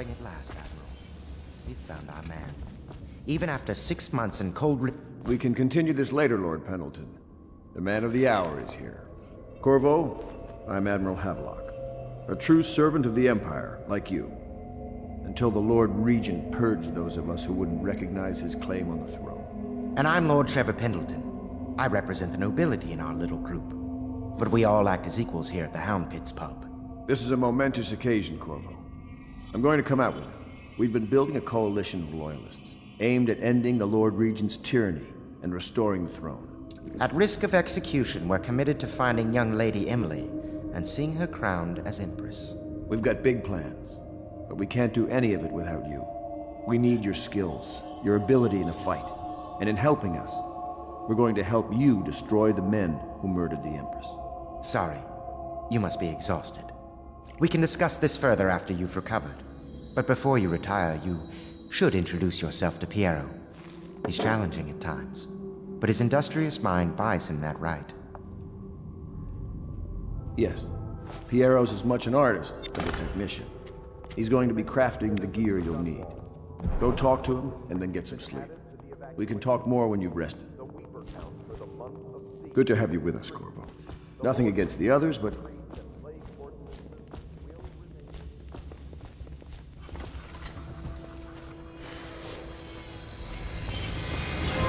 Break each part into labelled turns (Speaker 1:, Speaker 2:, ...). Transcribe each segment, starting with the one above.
Speaker 1: Nothing at last, Admiral. We've found our man. Even after 6 months in cold
Speaker 2: We can continue this later, Lord Pendleton. The man of the hour is here. Corvo, I'm Admiral Havelock. A true servant of the Empire, like you. Until the Lord Regent purged those of us who wouldn't recognize his claim on the throne.
Speaker 1: And I'm Lord Trevor Pendleton. I represent the nobility in our little group. But we all act as equals here at the Hound Pits pub.
Speaker 2: This is a momentous occasion, Corvo. I'm going to come out with it. We've been building a coalition of loyalists, aimed at ending the Lord Regent's tyranny and restoring the throne.
Speaker 1: At risk of execution, we're committed to finding young Lady Emily and seeing her crowned as Empress.
Speaker 2: We've got big plans, but we can't do any of it without you. We need your skills, your ability in a fight, and in helping us, we're going to help you destroy the men who murdered the Empress.
Speaker 1: Sorry, you must be exhausted. We can discuss this further after you've recovered. But before you retire, you should introduce yourself to Piero. He's challenging at times, but his industrious mind buys him that right.
Speaker 2: Yes, Piero's as much an artist as a technician. He's going to be crafting the gear you'll need. Go talk to him, and then get some sleep. We can talk more when you've rested. Good to have you with us, Corvo. Nothing against the others, but...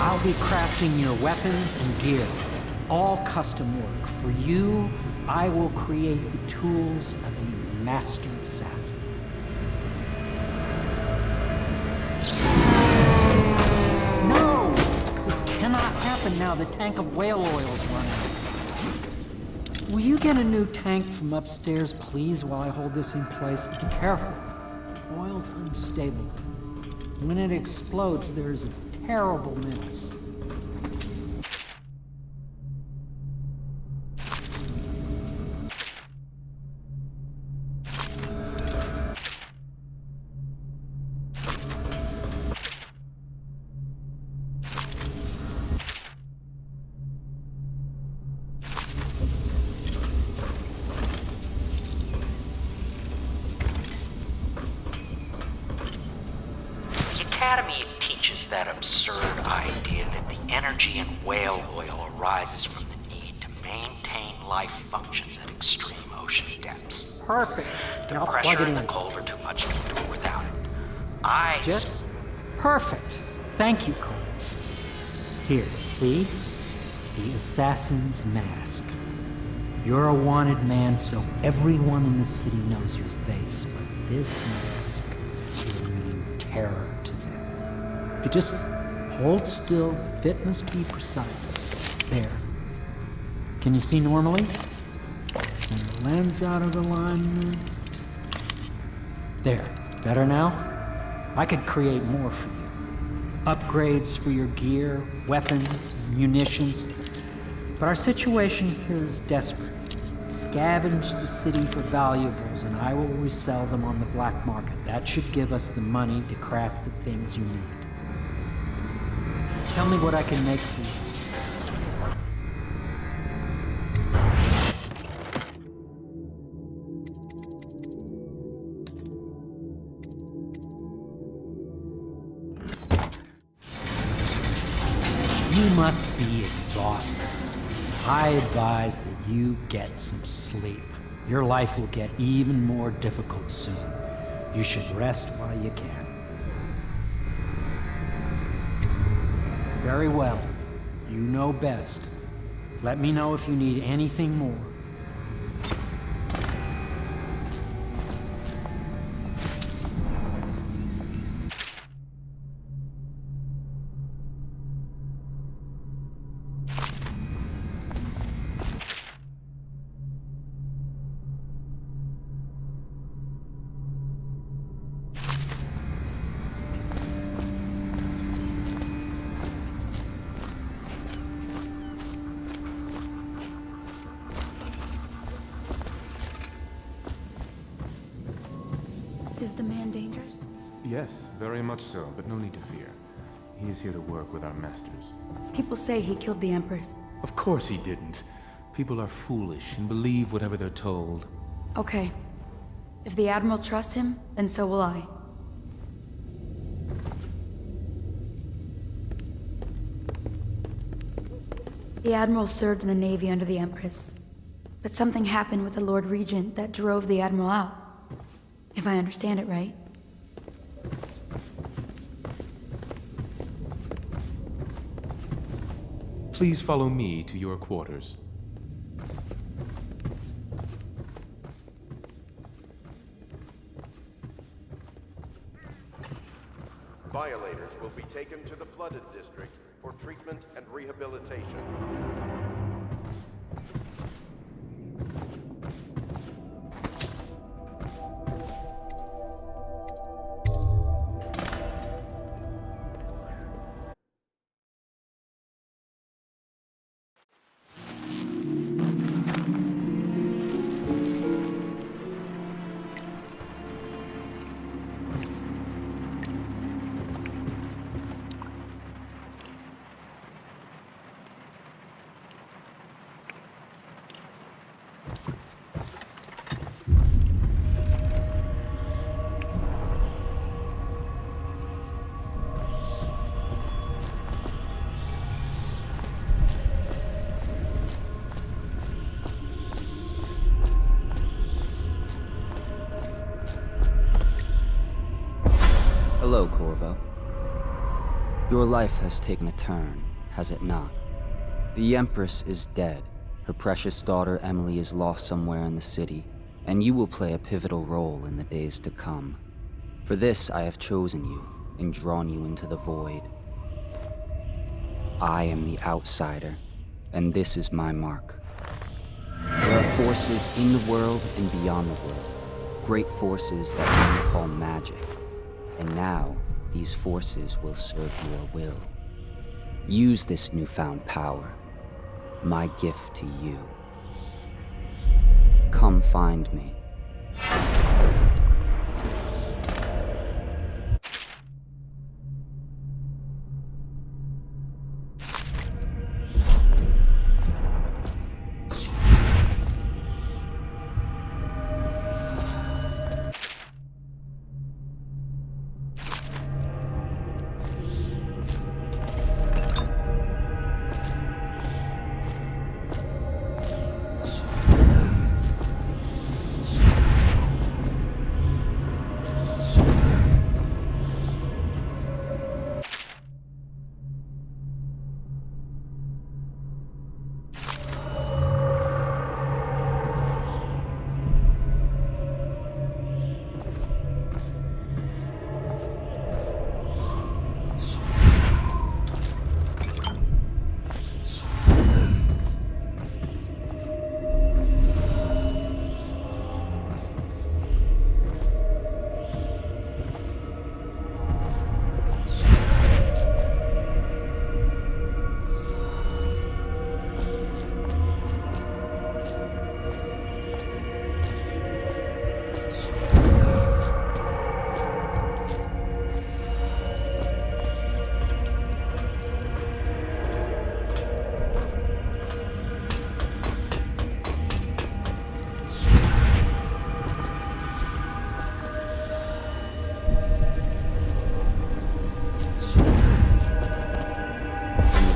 Speaker 3: I'll be crafting your weapons and gear. All custom work. For you, I will create the tools of a master assassin. No! This cannot happen now. The tank of whale oil's run out. Will you get a new tank from upstairs, please, while I hold this in place? Be careful. Oil's unstable. When it explodes, there's a terrible mess.
Speaker 4: Academy teaches that absurd idea that the energy in whale oil arises from the need to maintain life functions at extreme ocean depths.
Speaker 3: Perfect.
Speaker 4: The
Speaker 3: Now plug
Speaker 4: pressure
Speaker 3: it
Speaker 4: and the
Speaker 3: in.
Speaker 4: cold are too much to endure without it.
Speaker 3: Just perfect. Thank you, Cole. Here, see? The assassin's mask. You're a wanted man, so everyone in the city knows your face, but this mask will mean terror to them. If you just hold still, fit must be precise. There. Can you see normally? Send the lens out of alignment. There. Better now? I could create more for you. Upgrades for your gear, weapons, munitions. But our situation here is desperate. Scavenge the city for valuables, and I will resell them on the black market. That should give us the money to craft the things you need. Tell me what I can make for you. You must be exhausted. I advise that you get some sleep. Your life will get even more difficult soon. You should rest while you can. Very well. You know best. Let me know if you need anything more.
Speaker 5: Is the man dangerous?
Speaker 6: Yes, very much so, but no need to fear. He is here to work with our masters.
Speaker 5: People say he killed the Empress.
Speaker 6: Of course he didn't. People are foolish and believe whatever they're told.
Speaker 5: Okay. If the Admiral trusts him, then so will I. The Admiral served in the Navy under the Empress. But something happened with the Lord Regent that drove the Admiral out. If I understand it right.
Speaker 6: Please follow me to your quarters.
Speaker 7: Violators will be taken to the flooded district for treatment and rehabilitation.
Speaker 8: Hello, Corvo. Your life has taken a turn, has it not? The Empress is dead. Her precious daughter Emily is lost somewhere in the city, and you will play a pivotal role in the days to come. For this, I have chosen you and drawn you into the void. I am the outsider, and this is my mark. There are forces in the world and beyond the world, great forces that we call magic. And now, these forces will serve your will. Use this newfound power, my gift to you. Come find me.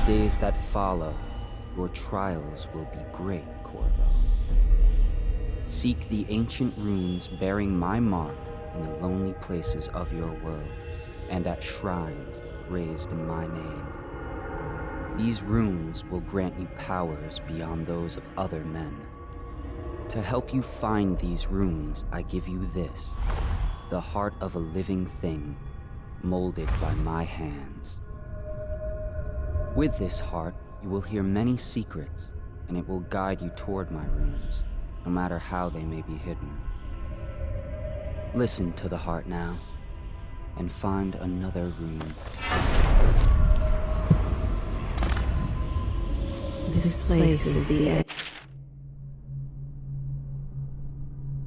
Speaker 8: Days that follow, your trials will be great, Corvo. Seek the ancient runes bearing my mark in the lonely places of your world, and at shrines raised in my name. These runes will grant you powers beyond those of other men. To help you find these runes, I give you this, the heart of a living thing, molded by my hands. With this heart, you will hear many secrets, and it will guide you toward my runes, no matter how they may be hidden. Listen to the heart now, and find another rune.
Speaker 9: This place is the end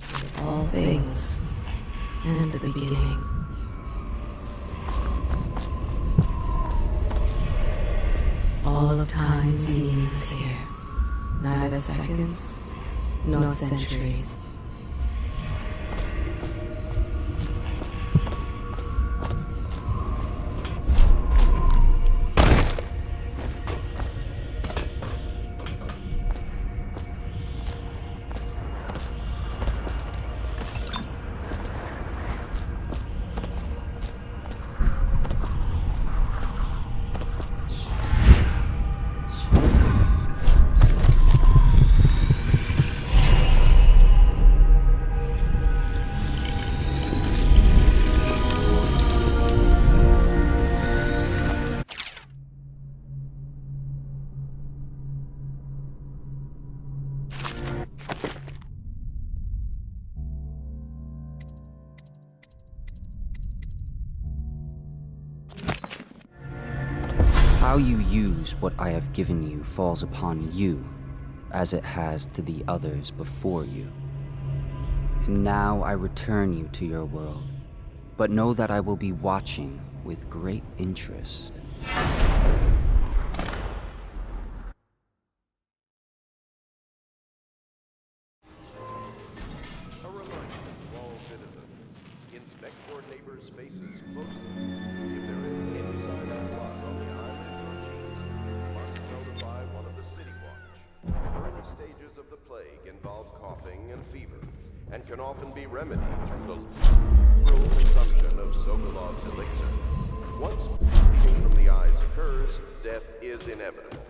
Speaker 9: of all things, and the beginning. All of time's meaning is here. Neither seconds, nor centuries.
Speaker 8: How you use what I have given you falls upon you, as it has to the others before you. And now I return you to your world, but know that I will be watching with great interest.
Speaker 7: A reminder to all citizens, inspect your neighbors' spaces closely. If there is any sign of blood on the island or sheets, you must notify one of the City Watch. Early stages of the plague involve coughing and fever, and can often be remedied through the liberal consumption of Sokolov's elixir. Once bleeding from the eyes occurs, death is inevitable.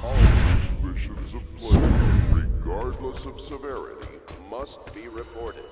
Speaker 7: All suspicions of plague, regardless of severity, must be reported.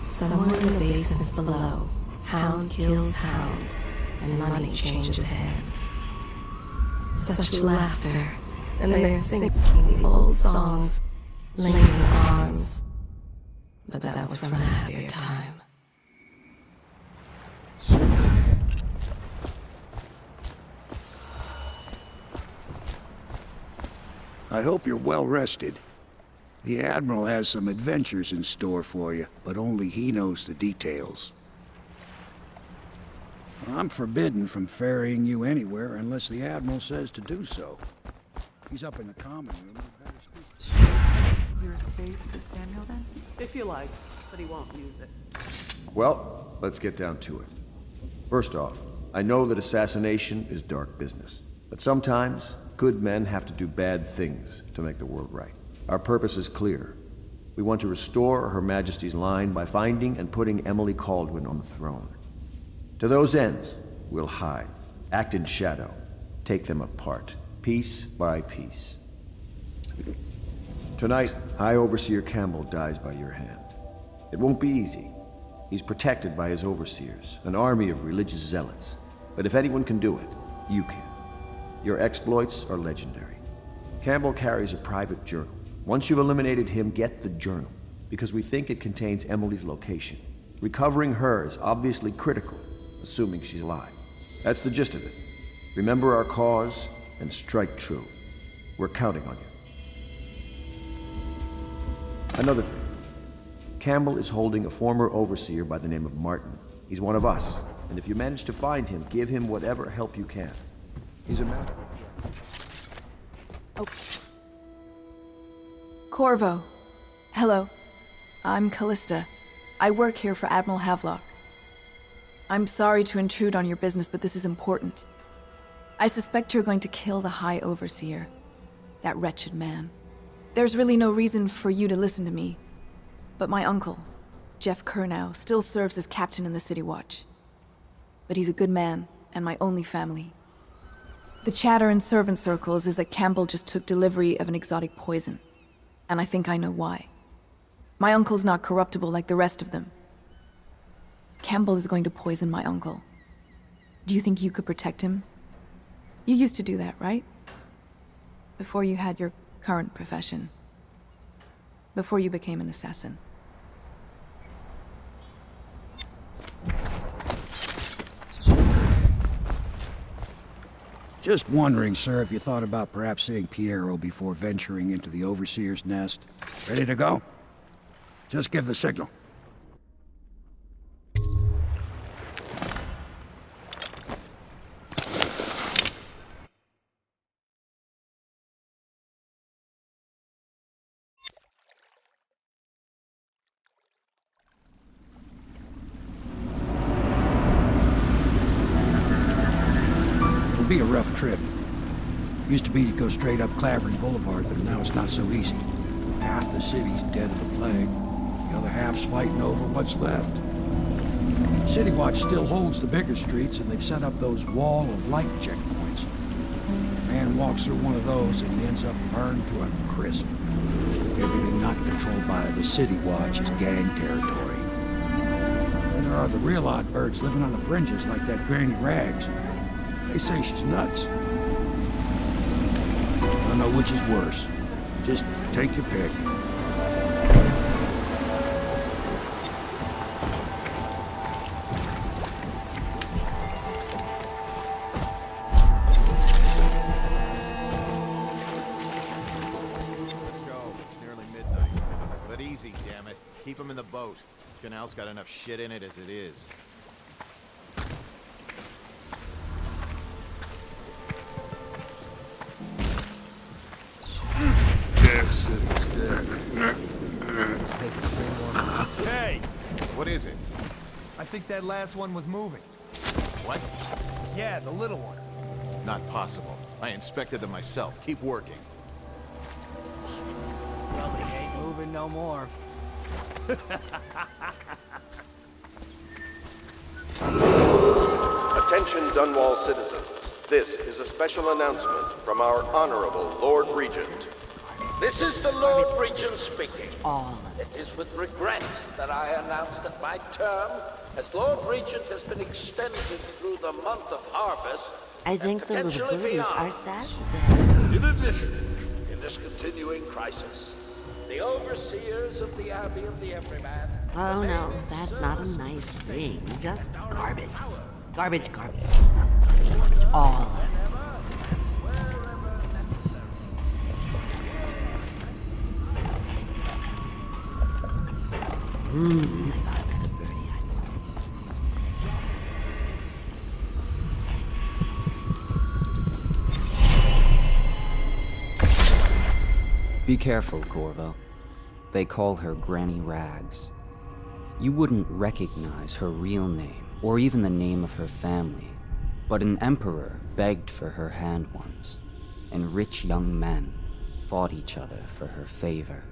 Speaker 9: Somewhere in the basements below, hound kills hound, and money changes hands. Such laughter, and they're singing the old songs, linking arms. But that was from a happier time.
Speaker 10: I hope you're well rested. The Admiral has some adventures in store for you, but only he knows the details. I'm forbidden from ferrying you anywhere unless the Admiral says to do so. He's up in the common room. You better speak.
Speaker 11: Your space for Samuel, then? If you like, but he won't use it.
Speaker 2: Well, let's get down to it. First off, I know that assassination is dark business, but sometimes good men have to do bad things to make the world right. Our purpose is clear. We want to restore Her Majesty's line by finding and putting Emily Kaldwin on the throne. To those ends, we'll hide, act in shadow, take them apart, piece by piece. Tonight, High Overseer Campbell dies by your hand. It won't be easy. He's protected by his overseers, an army of religious zealots. But if anyone can do it, you can. Your exploits are legendary. Campbell carries a private journal. Once you've eliminated him, get the journal, because we think it contains Emily's location. Recovering her is obviously critical, assuming she's alive. That's the gist of it. Remember our cause and strike true. We're counting on you. Another thing. Campbell is holding a former overseer by the name of Martin. He's one of us, and if you manage to find him, give him whatever help you can. He's a man.
Speaker 12: Oh. Corvo. Hello. I'm Callista. I work here for Admiral Havelock. I'm sorry to intrude on your business, but this is important. I suspect you're going to kill the High Overseer. That wretched man. There's really no reason for you to listen to me. But my uncle, Jeff Kernow, still serves as captain in the City Watch. But he's a good man, and my only family. The chatter in servant circles is that Campbell just took delivery of an exotic poison. And I think I know why. My uncle's not corruptible like the rest of them. Campbell is going to poison my uncle. Do you think you could protect him? You used to do that, right? Before you had your current profession. Before you became an assassin.
Speaker 10: Just wondering, sir, if you thought about perhaps seeing Piero before venturing into the Overseer's nest. Ready to go? Just give the signal. It'll be a rough trip. Used to be you'd go straight up Clavering Boulevard, but now it's not so easy. Half the city's dead of the plague. The other half's fighting over what's left. City Watch still holds the bigger streets, and they've set up those wall of light checkpoints. A man walks through one of those, and he ends up burned to a crisp. Everything not controlled by the City Watch is gang territory. Then there are the real odd birds living on the fringes, like that Granny Rags. They say she's nuts. I don't know which is worse. Just take your pick.
Speaker 13: Keep him in the boat. Canal's got enough shit in it as it is. Hey! What is it?
Speaker 14: I think that last one was moving.
Speaker 13: What?
Speaker 14: Yeah, the little one.
Speaker 13: Not possible. I inspected them myself. Keep working.
Speaker 14: Probably ain't moving no more.
Speaker 7: Attention Dunwall citizens. This is a special announcement from our Honorable Lord Regent.
Speaker 15: This is the Lord Regent speaking. It is with regret that I announce that my term as Lord Regent has been extended through the month of harvest.
Speaker 16: I think the little birdies are sad today.
Speaker 15: In addition, in this continuing crisis, the overseers of the Abbey of the Everyman...
Speaker 16: Oh no, that's not a nice thing. Just garbage. Garbage, garbage. All of it. I thought it was a birdie.
Speaker 8: Be careful, Corvo. They call her Granny Rags. You wouldn't recognize her real name, or even the name of her family, but an emperor begged for her hand once, and rich young men fought each other for her favor.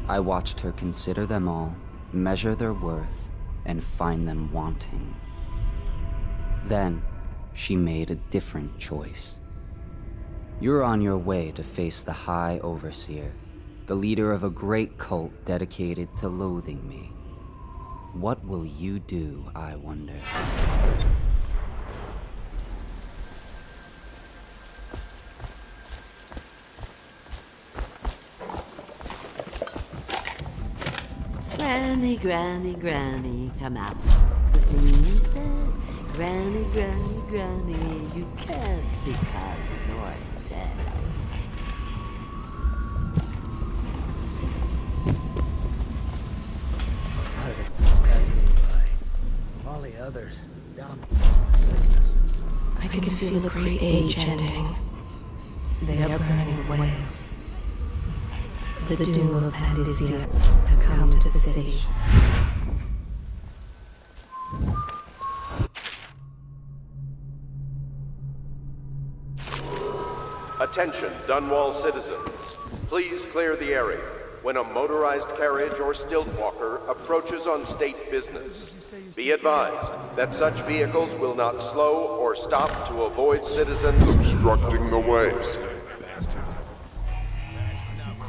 Speaker 8: I watched her consider them all, measure their worth, and find them wanting. Then, she made a different choice. You're on your way to face the High Overseer, the leader of a great cult dedicated to loathing me. What will you do, I wonder?
Speaker 16: Granny, granny, granny, come out with me instead. Granny, granny, granny, you can't because you're dead.
Speaker 17: All the others, down with sickness.
Speaker 9: I can feel a great age ending. They are burning ways. The doom of Pandisia has come to the city.
Speaker 7: Attention, Dunwall citizens. Please clear the area when a motorized carriage or stilt walker approaches on state business. Be advised that such vehicles will not slow or stop to avoid citizens obstructing the way.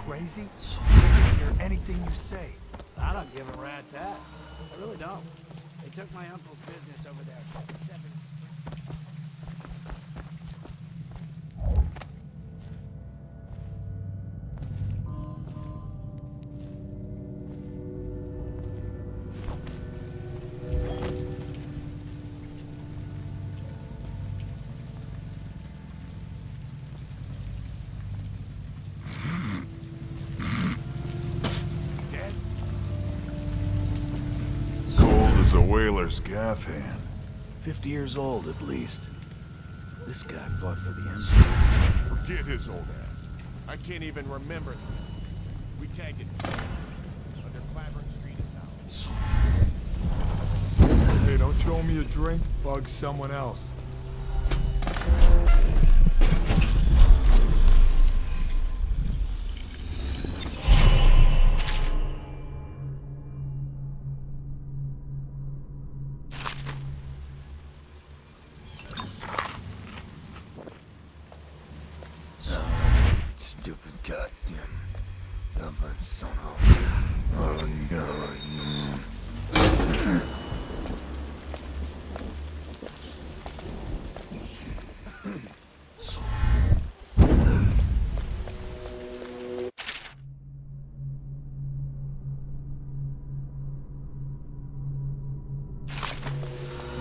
Speaker 14: Crazy? I can hear anything you say.
Speaker 17: I don't give a rat's ass. I really don't. They took my uncle's business over there.
Speaker 18: Whaler's gaff hand. 50 years old at least. This guy fought for the Empire.
Speaker 13: Forget his old ass. I can't even remember. We take it. Under Clavering Street in town.
Speaker 14: Hey, don't you owe me a drink? Bug someone else.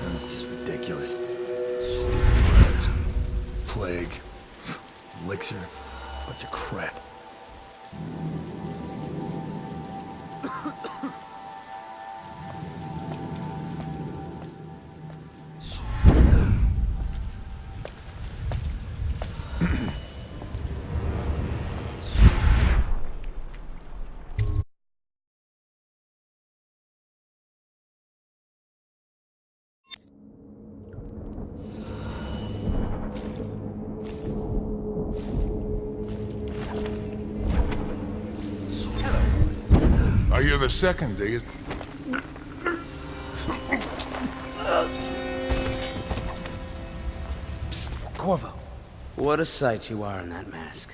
Speaker 18: That's just ridiculous. Stupid rats. Plague. Elixir. Bunch of crap.
Speaker 19: I hear the second day is...
Speaker 20: Psst, Corvo. What a sight you are in that mask.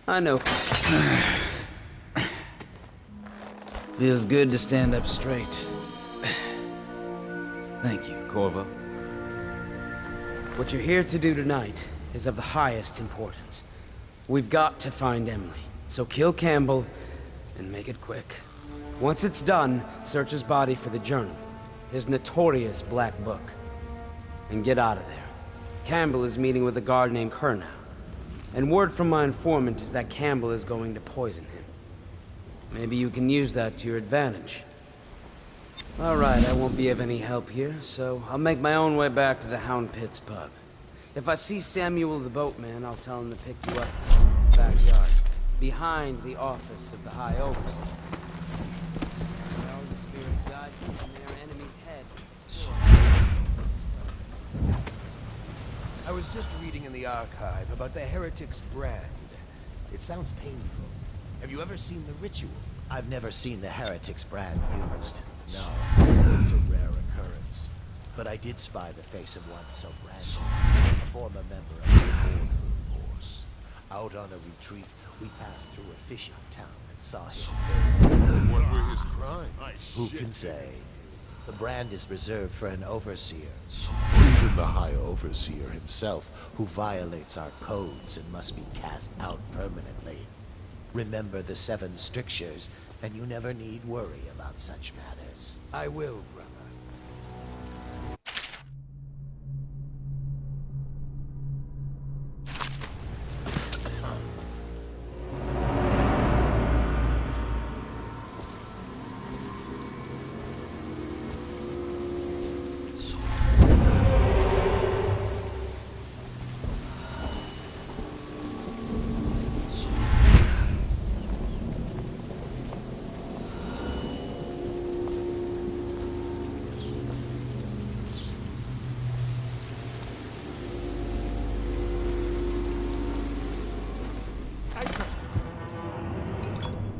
Speaker 20: I know. Feels good to stand up straight. Thank you, Corvo. What you're here to do tonight is of the highest importance. We've got to find Emily, so kill Campbell and make it quick. Once it's done, search his body for the journal, his notorious black book, and get out of there. Campbell is meeting with a guard named Kernow, and word from my informant is that Campbell is going to poison him. Maybe you can use that to your advantage. All right, I won't be of any help here, so I'll make my own way back to the Hound Pits pub. If I see Samuel the boatman, I'll tell him to pick you up in the backyard, behind the office of the High Overseer. Well, the spirits guide you from their enemy's head.
Speaker 13: I was just reading in the archive about the heretic's brand. It sounds painful. Have you ever seen the ritual?
Speaker 21: I've never seen the heretic's brand used.
Speaker 13: No, it's a rare occurrence. But I did spy the face of one so branded, a former member of the Border Force. Out on a retreat, we passed through a fishing town and saw him.
Speaker 19: What were his crimes?
Speaker 13: Who can say? The brand is reserved for an overseer.
Speaker 19: Even
Speaker 13: the High Overseer himself, who violates our codes and must be cast out permanently. Remember the 7 strictures, and you never need worry about such matters. I will, brother.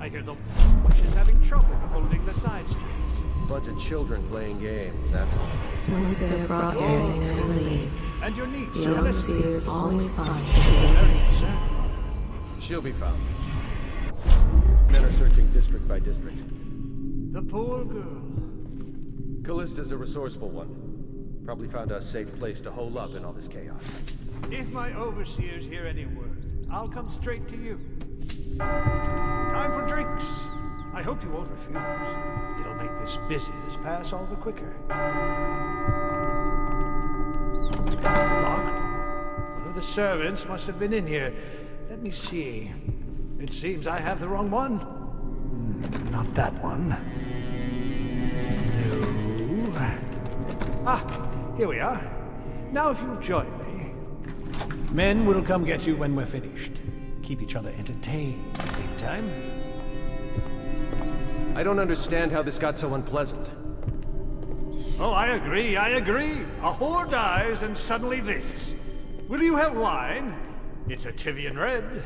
Speaker 17: I hear the is having trouble holding the side streets.
Speaker 22: Bunch of children playing games, that's all.
Speaker 9: Once they're brought here, they never leave.
Speaker 17: And your niece,
Speaker 9: The overseers always find
Speaker 17: Celeste.
Speaker 22: She'll be found. Men are searching district by district.
Speaker 17: The poor girl.
Speaker 22: Callista's a resourceful one. Probably found a safe place to hole up in all this chaos.
Speaker 17: If my overseers hear any word, I'll come straight to you. Time for drinks. I hope you won't refuse. It'll make this business pass all the quicker. Locked? One of the servants must have been in here. Let me see. It seems I have the wrong one. Not that one. No. Ah, here we are. Now if you'll join me. Men will come get you when we're finished. Keep each other entertained, meantime.
Speaker 22: I don't understand how this got so unpleasant.
Speaker 17: Oh, I agree. A whore dies and suddenly this. Will you have wine? It's a Tivian red.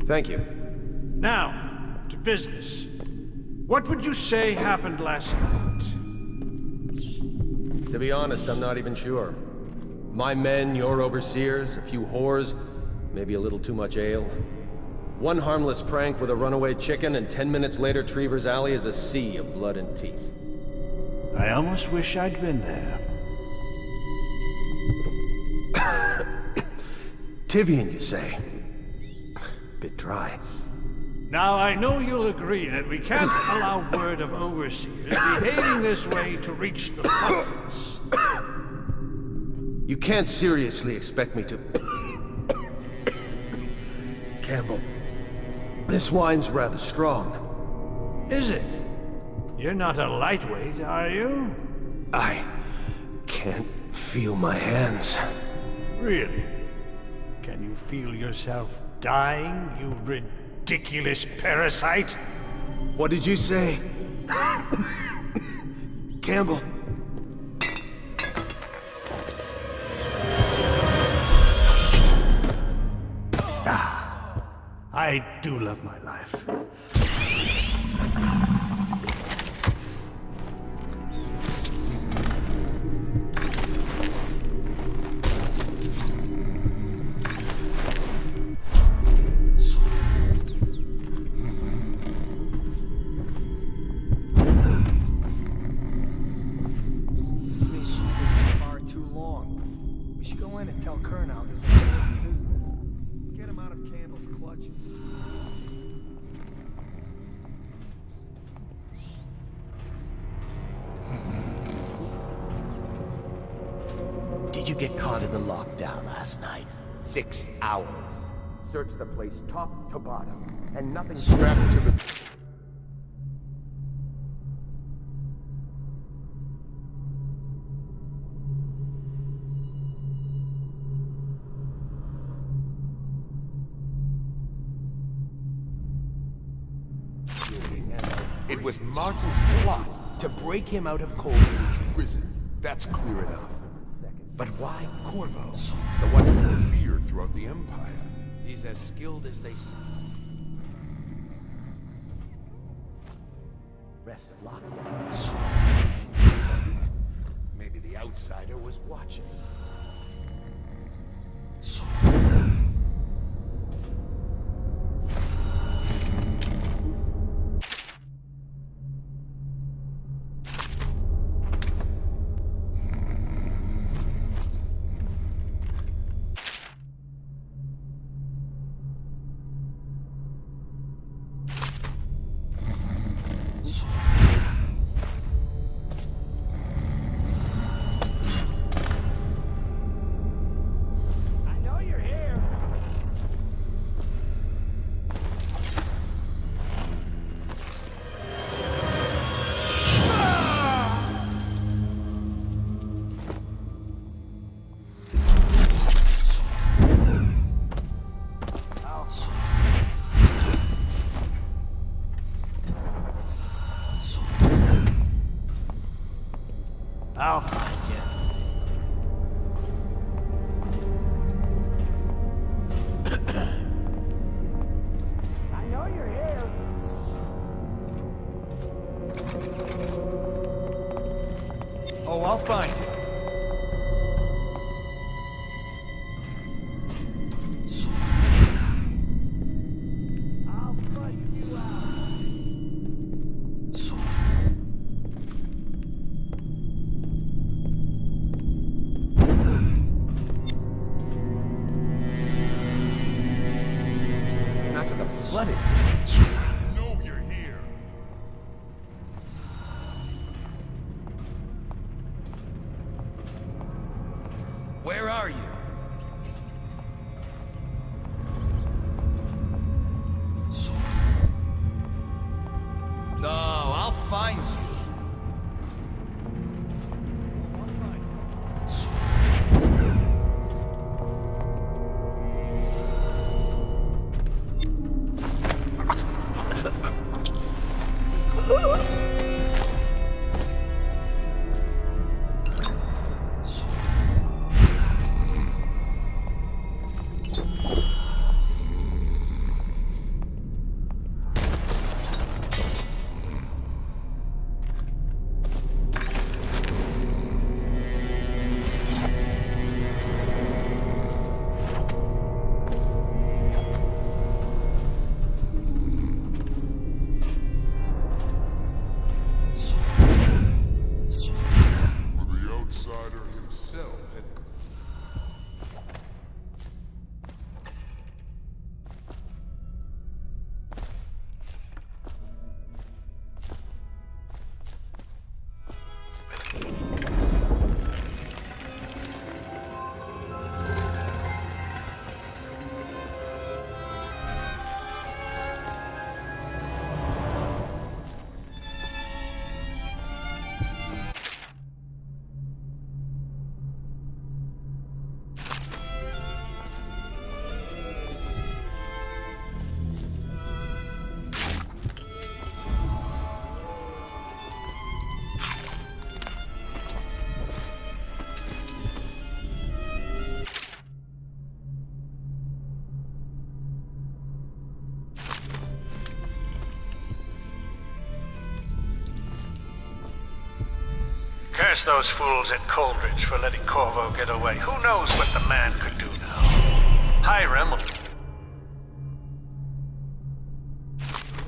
Speaker 22: Thank you.
Speaker 17: Now, to business. What would you say happened last night?
Speaker 22: To be honest, I'm not even sure. My men, your overseers, a few whores, maybe a little too much ale. One harmless prank with a runaway chicken, and 10 minutes later, Trevor's Alley is a sea of blood and teeth.
Speaker 17: I almost wish I'd been there.
Speaker 22: Tivian, you say? Bit dry.
Speaker 17: Now, I know you'll agree that we can't allow word of overseers behaving this way to reach the populace.
Speaker 22: You can't seriously expect me to... Campbell, this wine's rather strong.
Speaker 17: Is it? You're not a lightweight, are you?
Speaker 22: I can't feel my hands.
Speaker 17: Really? Can you feel yourself dying, you ridiculous parasite?
Speaker 22: What did you say? Campbell.
Speaker 17: I do love my life.
Speaker 14: Far too long. We should go in and tell Kurnow there's important business. Get him out of Campbell's clutches.
Speaker 13: Did you get caught in the lockdown last night? 6 hours.
Speaker 1: Search the place top to bottom, and nothing
Speaker 19: Strapped to the...
Speaker 18: It was Martin's plot to break him out of Cold Ridge Prison. That's clear enough. But why Corvo?
Speaker 19: The one who feared throughout the Empire.
Speaker 13: He's as skilled as they say. Rest of lockdown. Maybe the outsider was watching.
Speaker 17: I'll find you.
Speaker 1: I know you're here.
Speaker 14: Oh, I'll find you.
Speaker 1: I'll bust you out.
Speaker 18: Not to the flooded district.
Speaker 19: I know you're here.
Speaker 14: Where are you? No, I'll find you.
Speaker 17: curse those fools at Coldridge for letting Corvo get away. Who knows what the man could do now? Hiram,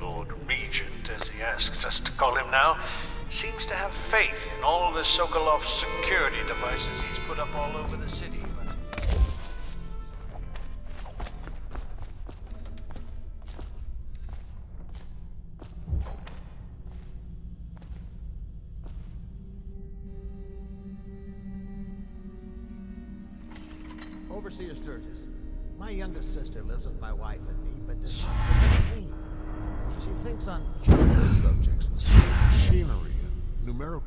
Speaker 17: Lord Regent, as he asks us to call him now, seems to have faith in all the Sokolov's security devices he's put up all over the city.
Speaker 13: Overseer Sturgis, my youngest sister lives with my wife and me, but does not live with me. She thinks on curious subjects and
Speaker 19: machinery and numerical.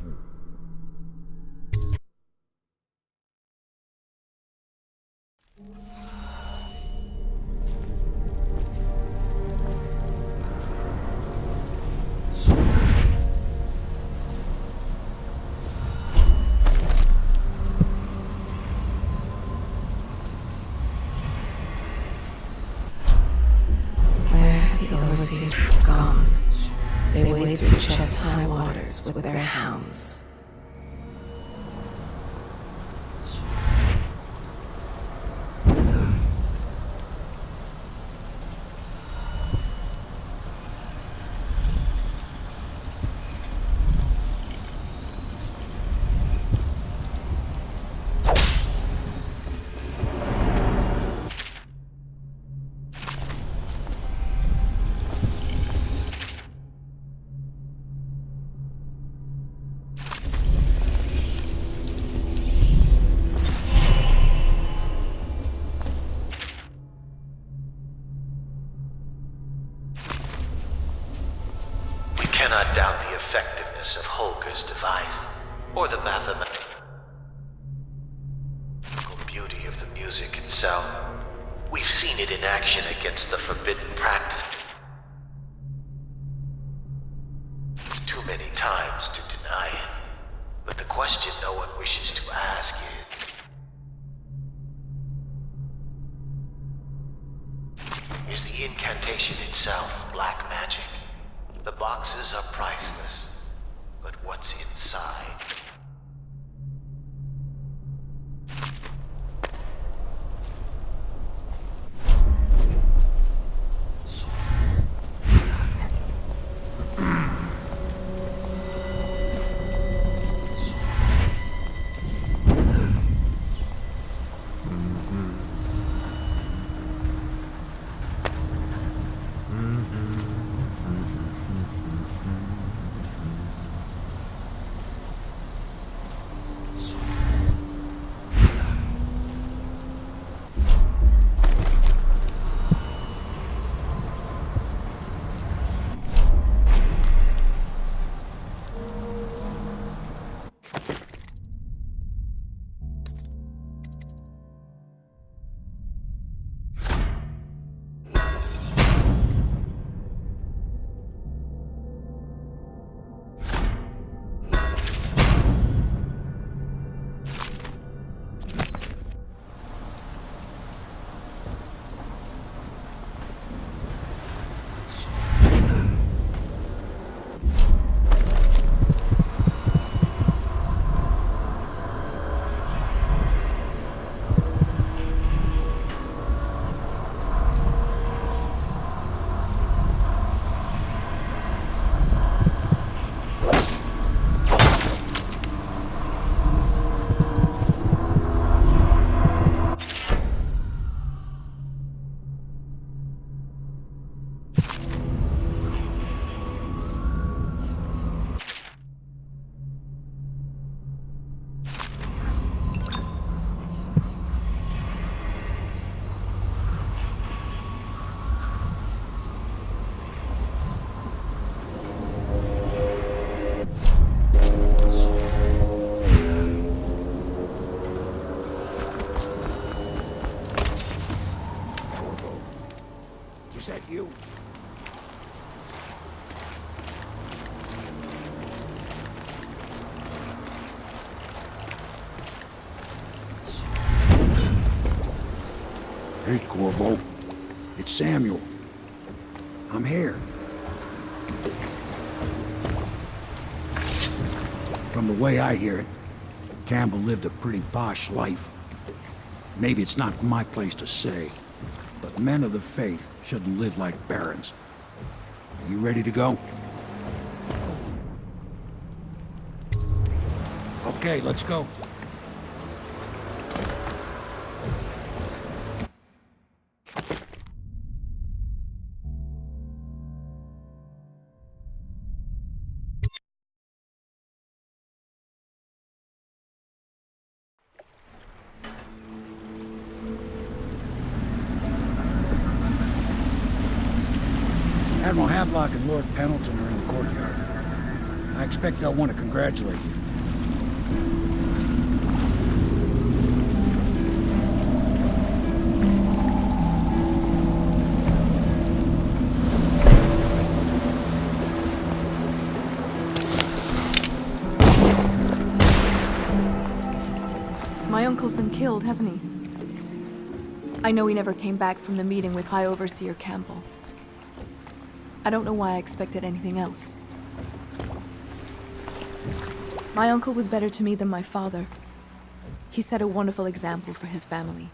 Speaker 9: Overseers gone. They wade through chest high waters with their hounds.
Speaker 15: Cannot doubt the effectiveness of Holger's device, or the mathematical beauty of the music itself. We've seen it in action against the forbidden practice too many times to deny it. But the question no one wishes to ask is the incantation itself black magic? The boxes are priceless, but what's inside?
Speaker 10: Is that you? Hey, Corvo. It's Samuel. I'm here. From the way I hear it, Campbell lived a pretty posh life. Maybe it's not my place to say, but men of the faith shouldn't live like barons. Are you ready to go? Okay, let's go. Admiral Havelock and Lord Pendleton are in the courtyard. I expect they'll want to congratulate you.
Speaker 12: My uncle's been killed, hasn't he? I know he never came back from the meeting with High Overseer Campbell. I don't know why I expected anything else. My uncle was better to me than my father. He set a wonderful example for his family.